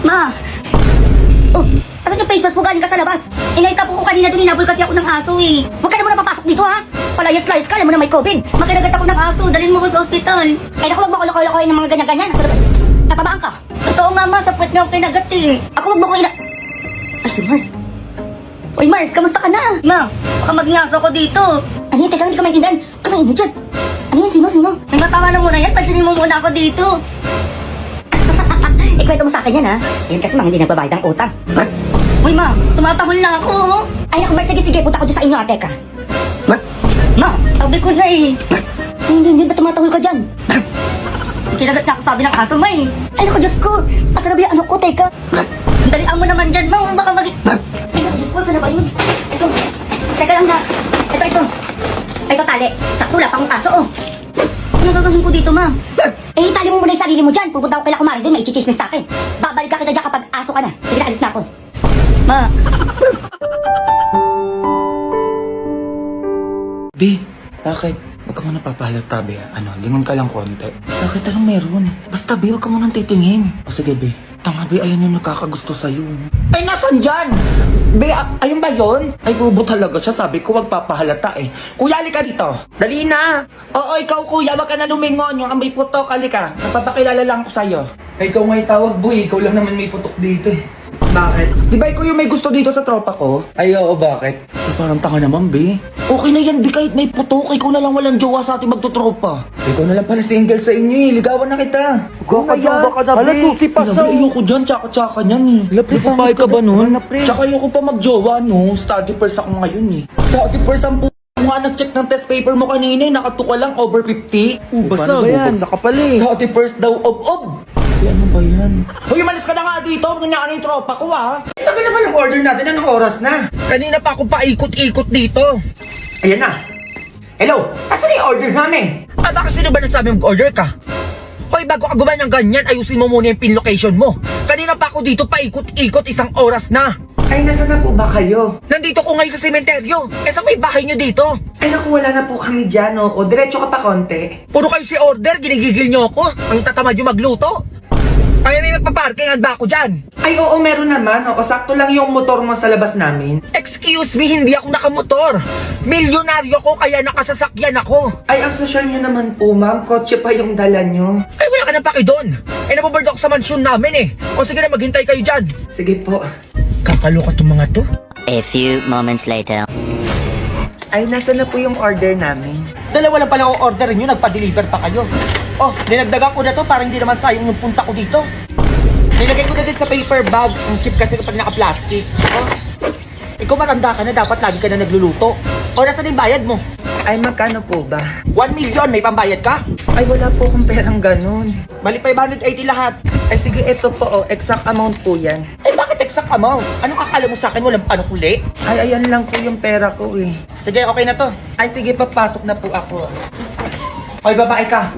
Ma! Oh, asan yung face mask mo galing ka sa labas? Inaita po ko kanina doon, inabol kasi ako ng aso eh. Huwag ka na muna papasok dito ha. Palayas-layas ka, alam mo na may COVID. Magkanagat ako ng aso, dalhin mo ko sa ospital. Ay naku, huwag mo ko lokoy-lokoy ng mga ganyan-ganyan. Tatabaan ka. Totoo nga ma, sa puwet nga ako kinagat eh. Ako huwag mo ko Ay, si Mars. Uy Mars, kamusta ka na? Ma, baka maging aso ko dito. Ano yun, teka, hindi ka maintindihan. Kamain mo dyan. Ano yun, sino? Ay, matawa na muna yan, pansinin mo muna ako dito. Ikwento mo sa akin yan ha. Yan kasi mga hindi nagbabayad ang utang. Uy ma, tumatahol na ako. Ay naku Mars, sige, punta ko dyan sa inyo ate ka. Ma, sabi ko na eh. Hindi ba tumatahol ka dyan? Kinagat na ako sabi ng aso ma eh. Ay naku Diyos ko, asarap yung ano ko, teka. Dalian mo naman dyan ma, baka Ay naku Diyos ko, sana ba yun? Ito, teka lang na. Ito tali, sakto lang pang aso oh. Ano gagawin ko dito ma? Eh, tali mo muna yung sarili mo dyan. Pupunta ako kay Kumari doon, may i-chismis sa akin. Babalik ka kita dyan kapag aso ka na. Sige na, alis na ako. Ma. Be, bakit? Huwag ka muna papahalata, Be. Lingon ka lang konti. Bakit anong meron? Basta, Be, huwag ka muna titingin. O sige, Be. Tanga, Be, ayun yung nakakagusto sa'yo. Ay, nasan dyan? Be, ayun ba yun? Ay, bubo talaga siya. Sabi ko, huwag papahalata eh. Kuya, halika dito. Dali na. Oo, ikaw, kuya. Huwag ka na lumingon. Yung ambay putok, halika. Napapakilala lang ko sa'yo. Ay, ikaw nga itawag, boy. Ikaw lang naman may putok dito eh. Bakit? Di ba ikaw yung may gusto dito sa tropa ko? Ay, oo, bakit? Ay, parang tanga naman, Be. Okay na yan, Be, kahit may putok. Ikaw na lang walang jowa sa ating magtutropa. Ikaw na lang pala single sa inyo eh. Ligawan na kita. Kakajowa ka na, Be. Hala, susi pa siya. Ayoko dyan, tsaka-tsaka niyan eh. Napapayag ka ba nun? Tsaka ayoko pa magjowa, no? Study first ako ngayon eh. Study first ang nga nag-check ng test paper mo kanina eh. Nakatuka lang, over 50. Basta, bubagsak ka pala eh. Study first daw, ob. Ay, ano ba yan? Hoy, umalis ka na nga dito. Ganyan yung tropa ko, ha? Tagal naman ang order natin. Anong oras na? Kanina pa ako paikot-ikot dito. Ayan na. Hello? Asan yung order namin? Baka sino ba nagsabi mag-order ka? Hoy, bago ka gumawa ng ganyan, ayusin mo muna yung pin location mo. Kanina pa ako dito paikot-ikot, isang oras na. Ay, nasa na po ba kayo? Nandito ko ngayon sa sementeryo. Sa may bahay nyo dito. Ay, naku, wala na po kami dyan, no? O, diretso ka pa konti. Puro kayo si order, ginigigil nyo ako. Ang tatamad yung magluto. Ay, may magpaparkingan ba ako dyan? Ay, oo, meron naman. O, sakto lang yung motor mo sa labas namin. Excuse me, hindi ako nakamotor. Milyonaryo ko, kaya nakasasakyan ako. Ay, ang social nyo naman po, ma'am. Kotse pa yung dala nyo. Ay, wala ka na paki doon. Ay, naboboard ako sa mansyon namin eh. O, sige na, maghintay kayo dyan. Sige po. Kakaloka itong mga to. A few moments later. Ay, nasa na po yung order namin? Dalawa lang pala ang order nyo, nagpa-deliver pa kayo. Oh, dinagdagan ko na to para hindi naman sayang yung punta ko dito. Nilagay ko na din sa paper bag. Ang cheap kasi kapag naka-plastic. Oh, ikaw matanda ka na, dapat lagi ka na nagluluto. O, nasa yung bayad mo? Ay, magkano po ba? 1 million, may pambayad ka? Ay, wala po akong perang ganun. Bali, 580 lahat. Ay, sige, ito po, oh, exact amount po yan. Ay, bakit exact amount? Anong akala mo sa akin? Walang panukuli? Ay, ayan lang po yung pera ko eh. Sige, okay na to. Ay, sige, papasok na po ako. Hoy, babae ka.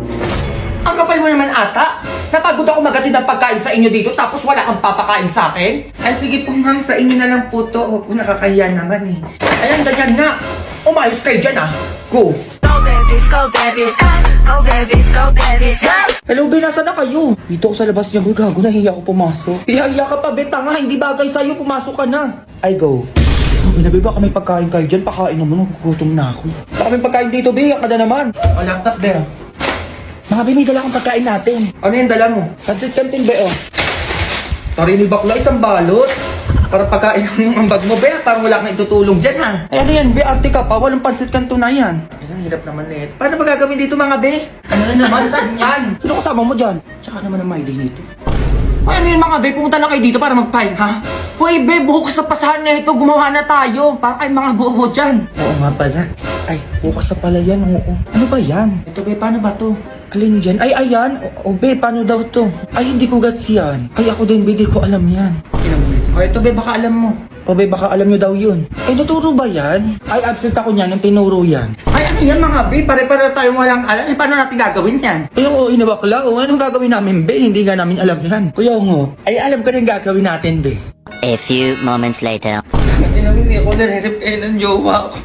Ang kapal mo naman ata. Napagod ako magatid ng pagkain sa inyo dito tapos wala kang papakain sa akin. Ay, sige po ma'am, sa inyo na lang po to. O, nakakahiya naman eh. Ayan, ganyan nga. Umayos kayo dyan ah. Go. Go babies, go babies, go babies, go babies, go. Hello, Be, nasa na kayo? Dito ako sa labas niya, boy. Gago, nahiya ako pumasok. Hiya ka pa, Be, tanga. Hindi bagay sa'yo, pumasok ka na. Ay, go. Sabi na, Be, baka may pagkain kayo dyan. Pakain naman, nagugutom na ako. Baka may pagkain dito, Be. Yak ka na naman. O, laptop, Be. Mga Be, may dala akong pagkain natin. Ano yung dala mo? Pansit Canton, Be, oh. Tarini bakla, isang balot. Parang pagkain ng ambag mo, Be. Parang wala kang itutulong dyan, ha? Ay, ano yan, Be? Arte ka pa. Walang pansit Canton na yan. Ay, ang hirap naman na ito. Paano ba gagawin dito, mga Be? Ano na naman? Saan yan? Sino kasama mo dyan? Tsaka naman ang Miley nito. Ay, ano yun, mga Be? Pumunta lang kayo dito para magpahin, ha? Hoy, Be, buhok sa pasahan na ito. Gumawa na tayo. Parang ay mga bobo dyan. Oo nga pala. Ay, bukas na pala yan, oo. Ano ba yan? Ito, Be, paano ba to? Alin dyan? Ay, ayan. O, Be, paano daw to? Ay, hindi ko gets yan. Ay, ako din, Be, di ko alam yan. O, ito, Be, baka alam mo. O, Be, baka alam nyo daw yun. Ay, naturo ba yan? Ay, absent ako niyan nung tinuro yan. Ay, ano yan, mga Be? Pare-pare tayong walang alam. Ay, paano natin gagawin yan? Kuya, oo, inabakla. O, anong gagawin namin, Be? Hindi nga namin alam yan. Kuya, oo. Ay, alam ko rin gagawin natin, Be. A few moments later. Hindi namin hindi ako nare-reply ng jowa ko.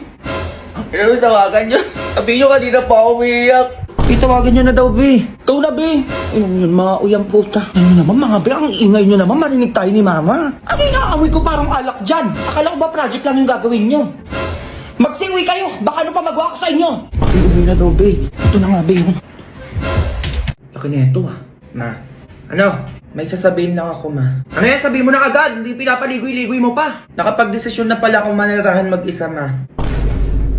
Pero tawagan nyo. Sabi nyo kanina pa ako umiiyak. Itawagan niyo na daw, be. Ikaw na, be. Ano yun, mga uyang puta. Ano naman, mga be, ang ingay niyo naman, marinig tayo ni mama. Ano yung naamoy ko parang alak dyan? Akala ko ba project lang yung gagawin niyo? Magsiuwi kayo, baka ano pa magawa ko sa inyo. Uwi na daw, be. Ito na nga, be. Laki na ito, ah. Ma, ano? May sasabihin lang ako, ma. Ano yan? Sabihin mo na agad. Hindi pinapaligoy-ligoy mo pa. Nakapag-desisyon na pala akong manirahan mag-isa, ma.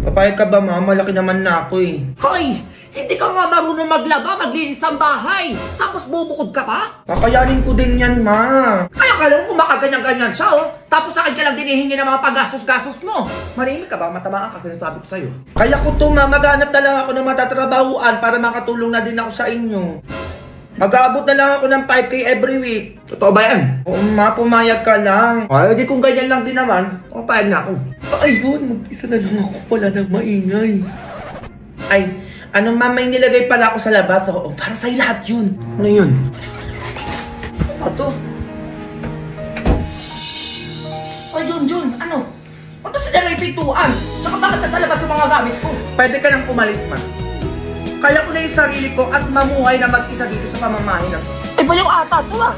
Papayag ka ba, ma? Malaki naman na ako, eh. Hoy! Hindi ka nga marunong maglaba, maglinis ng bahay. Tapos bubukod ka pa? Kakayanin ko din yan, ma. Kaya kala mo kung makaganyan-ganyan siya, oh. Tapos sa akin ka lang dinihingi ng mga paggastos-gastos mo. Marimi ka ba? Matamaan ka, sinasabi ko sa'yo. Kaya ko to, ma. Maghanap na lang ako ng matatrabahuan para makatulong na din ako sa inyo. Mag-aabot na lang ako ng 5K every week. Totoo ba yan? Oo, ma, pumayag ka lang. Ay, di kung ganyan lang din naman, payag na ako. Ayun, mag-isa na lang ako pala ng maingay. Ay, ano ma, may nilagay pala ako sa labas. Oo, para sa'yo lahat yun. Ano yun? Ito. Ay, Jun, ano? Ano sa nilagay pintuan? Saka bakit nasa labas yung mga gamit ko? Pwede ka nang umalis, ma. Kaya ko na yung sarili ko at mamuhay na mag-isa dito sa pamamahay na. Iba yung ata to, ah!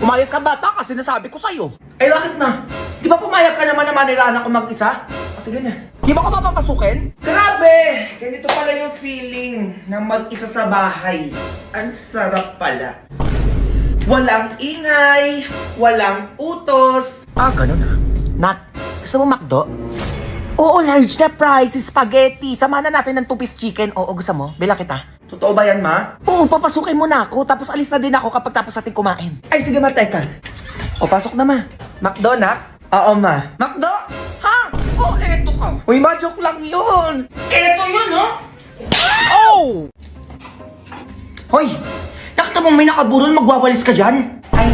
Umayos ka bata kasi nasabi ko sa'yo. Eh bakit na? Di ba pumayag ka naman na manirahan ako mag-isa? O sige na. Di ba ko mapapasukin? Grabe! Ganito pala yung feeling na mag-isa sa bahay. Ang sarap pala. Walang ingay, walang utos. Ah, ganun ah. Nat, gusto mo McDo? Oo, large na fries, spaghetti. Samahan na natin ng 2-piece chicken. Oo, gusto mo? Bila kita. Totoo ba yan, ma? Oo, papasukin mo na ako. Tapos alis na din ako kapag tapos natin kumain. Ay, sige ma, teka. O, pasok na, ma. McDo, nak? Oo, ma. McDo? Ha? Oh, eto ka. Uy, ma, joke lang yun. Eto yun, no? Oh! Hoy! Nakita mong may nakaburol, magwawalis ka dyan? Ay,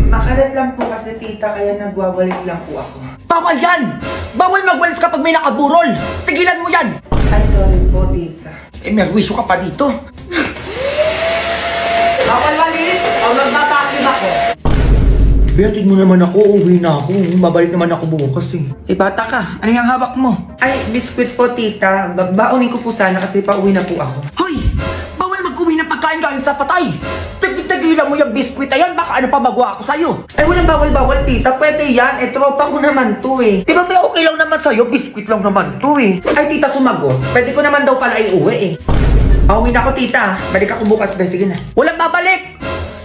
makalat lang po kasi tita, kaya nagwawalis lang po ako. Bawal yan! Bawal magwalis kapag may nakaburol! Tigilan mo yan! Ay, sorry po tita. Eh, merwisyo ka pa dito. Bawal walis o magbabakim ako. Bihatid mo naman ako, uwi na ako. Babalik naman ako bukas eh. Eh, bata ka. Ano yung hawak mo? Ay, biskwit po tita. Babaonin ko po sana kasi pauwi na po ako. Hoy! Bawal mag-uwi ng pagkain galing sa patay! Tigilan mo yung biskwit na yan, baka ano pa magawa ako sa'yo. Ay, walang bawal-bawal tita. Pwede yan. Eh, tropa ko naman to eh. Di ba ba okay lang naman sa'yo? Biskwit lang naman to eh. Ay, tita, sumagot. Pwede ko naman daw pala iuwi eh. Pauwi na ako tita. Balik ako bukas. Sige na. Walang babalik!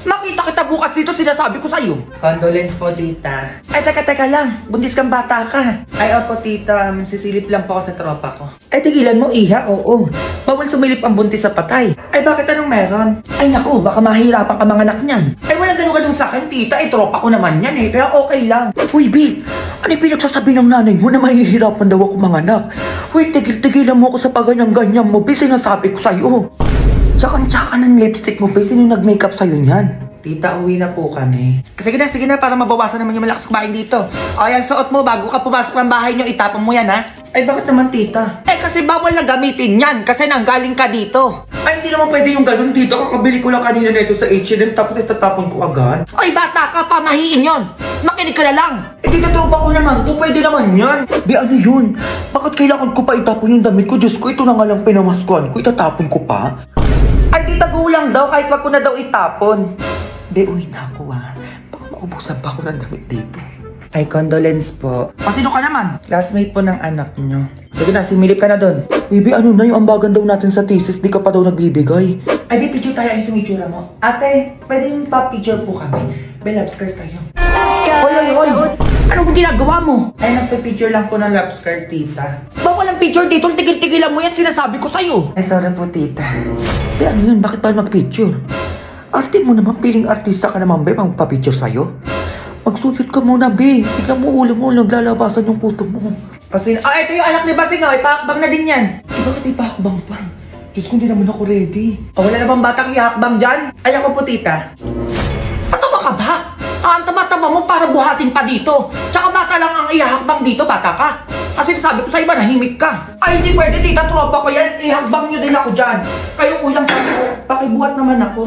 Makita kita bukas dito, sinasabi ko sa'yo. Condolence po tita. Ay, teka lang. Buntis kang bata ka. Ay, opo tita. Sisilip lang po ako sa tropa ko. Ay, tigilan mo, iha, oo. Bawal sumilip ang buntis sa patay. Ay, bakit anong meron? Ay, naku, baka mahirapan ka mga anak niyan. Ay, walang ganun sa akin, tita. Eh, tropa ko naman yan eh, kaya okay lang. Uy, B, ano yung pinagsasabi ng nanay mo na mahihirapan daw ako mga anak? Uy, tigil-tigilan mo ako sa paganyang-ganyan mo, B, sinasabi ko sa'yo. Tsaka ng lipstick mo, B, sino nag-makeup sa'yo niyan? Tita, uwi na po kami. Sige na, para mabawasan naman yung malakas kumain dito. O, yan, suot mo bago ka pumasok ng bahay nyo, itapon mo yan, ha? Ay, bakit naman tita? Eh, kasi bawal na gamitin yan, kasi nanggaling ka dito. Ay, hindi naman pwede yung ganun, tita. Kakabili ko lang kanina nito sa H&M, tapos itatapon ko agad. Ay, bata ka pa, mahiin yon. Makinig ka na lang. Eh, tita, tropa ko naman to. Pwede naman yan. Be, ano yun? Bakit kailangan ko pa itapon yung damit ko? Diyos ko, ito na nga lang pinamaskuhan ko, itatapon ko pa. Ay, tita, gulang daw. Kahit wag ko na daw itapon. Be, uwi na ako, ha. Baka maubusan pa ako ng damit dito. Ay, condolence po. O, sino ka naman? Classmate po ng anak nyo. Sige na, similip ka na doon. Baby, ano na yung ambagan daw natin sa thesis? Di ka pa daw nagbibigay. Ay, di, picture tayo. Ay, sumitsura mo. Ate, pwede yung pa-picture po kami. May love scars tayo. Hoy! Ano ba ginagawa mo? Ay, nagpa-picture lang po ng love scars, tita. Bawal ang picture dito, tigil-tigilan mo yan, sinasabi ko sa'yo. Ay, sorry po, tita. Be, ano yun? Bakit pa mag-picture? Arte mo naman, piling artista ka naman, be, magpa-picture sa'yo. Magsuyot ka muna, be. Tignan mo, ulo mo, naglalabasan yung puto mo. Kasi, ito yung anak ni Basing, oh. Ipahakbang na din yan. Eh, bakit may pakbang pa? Diyos ko, hindi naman ako ready. O, wala na bang batang ihakbang dyan? Ay, ako po, tita. Patawa ka ba? Ang tama-tama mo para buhatin pa dito. Tsaka bata lang ang ihahakbang dito, bata ka. Kasi sabi ko sa iba, nahimik ka. Ay, hindi pwede, tita, tropa ko yan. Ihakbang nyo din ako dyan. Kayo kulang sabi ko, pakibuhat naman ako.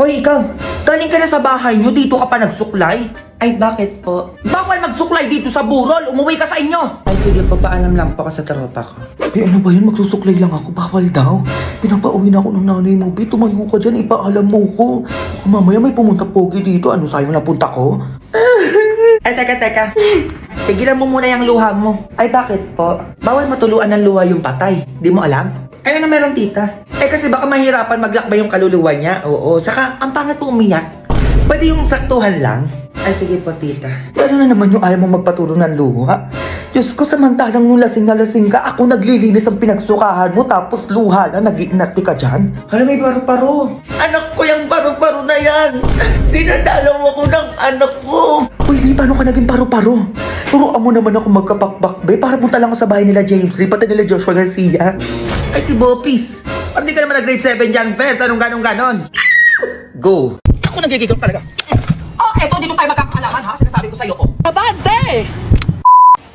Hoy, ikaw, galing ka na sa bahay nyo, dito ka pa nagsuklay? Ay, bakit po? Bawal magsuklay dito sa burol, umuwi ka sa inyo. Ay, sige, papaalam lang po ako sa tropa ko. Ano ba yun? Magsusuklay lang ako. Bawal daw. Pinapauwi na ako ng nanay mo. Bi, tumayo ka dyan. Ipaalam mo ko. Baka mamaya may pumunta pogi dito. Ano, sayang na punta ko? Ay, teka. Tigilan mo muna yung luha mo. Ay, bakit po? Bawal matuluan ng luha yung patay. Di mo alam? Ay, ano meron, tita? Kasi baka mahirapan maglakbay yung kaluluwa niya. Oo, saka ang pangit po umiyak. Pwede yung saktuhan lang. Ay, sige po, tita. Ano na naman yung ayaw mong magpaturo ng luha? Diyos ko, samantalang nung lasing na lasing ka, ako naglilinis ang pinagsukahan mo, tapos luha na, nag-iinarte ka dyan. Hala, may paru-paro. Anak ko yung paru-paro na yan. Dinadalaw ako ng anak ko. Uy, Bi, paano ka naging paru-paro? Turuan mo naman ako magkapakbak, be, para punta lang ako sa bahay nila James Lee, pati nila Joshua Garcia. Ay, si Bopis. Parang di ka naman na grade 7 dyan, Febs. Anong ganon? Go. Ako nagigigil talaga. Oh, eto, dito tayo magkakaalaman, ha? Sinasabi ko sa'yo, oh. Abante!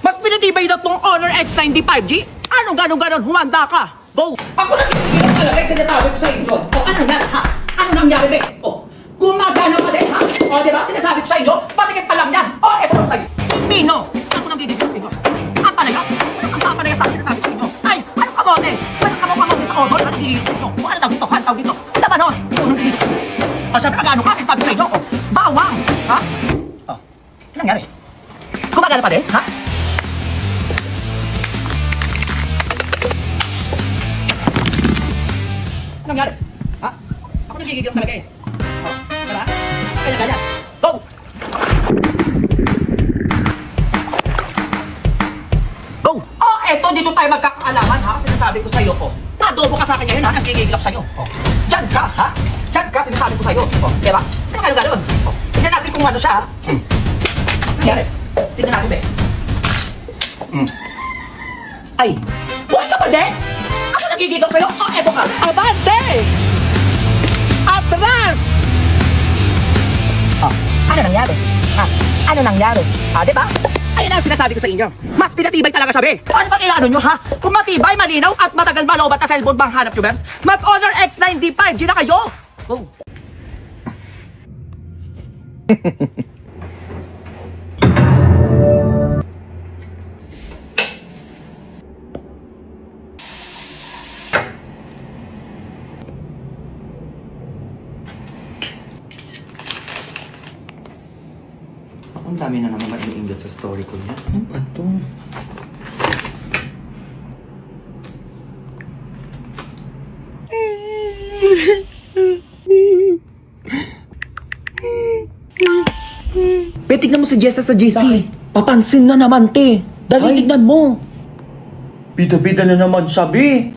Mas pinatibay na tong Honor X95G? Anong ganon, humanda ka? Go! Ako nagigigil talaga yung sinasabi ko sa inyo. O, ano nangyari, ha? Ano nangyari, be? O, gumagana pa din, ha? O, di ba? Sinasabi ko sa inyo, patikit pa lang yan. O, eto lang sa'yo. Pino, ako nagigigil sa inyo. Ang palaya? Ang papalaya sa akin, sinasabi ko sa inyo. Ay, anong kamote? Anong kamote sa auto? Ano nagigigil sa inyo? O, ano tawag dito? Ano tawag dito? Labanos! O, nagigigil. O, syempre, agano ka? Sinasabi ko sa inyo, o, bawang! Ha? O, ano nangyari? Gumagana pa din, ha? Ano nangyari? Ha? Ako nagigigil talaga eh. O, diba? Ganyan. Go! Go! Oh, eto, dito tayo magkakaalaman, ha? Sinasabi ko sa'yo, oh. Nadobo ka sa akin ngayon, ha? Nagigigil ako sa'yo. Oh. Diyan ka, ha? Diyan ka, sinasabi ko sa'yo. Oh, diba? Ano kayo gano'n? Oh. Tignan natin kung ano siya, ha? Ano nangyari? Tignan natin, be. Ay! Buhay ka pa din? Ako nagigigil ako sa'yo? Oh, eto ka. Abante! Atras! Oh, ano nangyari? Ha? Ano nangyari? Diba? Ayun ang sinasabi ko sa inyo. Mas pinatibay talaga siya, be. Ano bang ilano nyo, ha? Kung matibay, malinaw, at matagal malobat na cellphone bang hanap nyo, Bebs? Mag-Honor X95G na kayo! Go! Ang dami na naman mag-iingat sa story ko niya. Ano ba ito? Be, tignan mo si Jessa sa GC. Papansin na naman, te. Dali, Ay. tignan mo. Bida-bida na naman siya, be.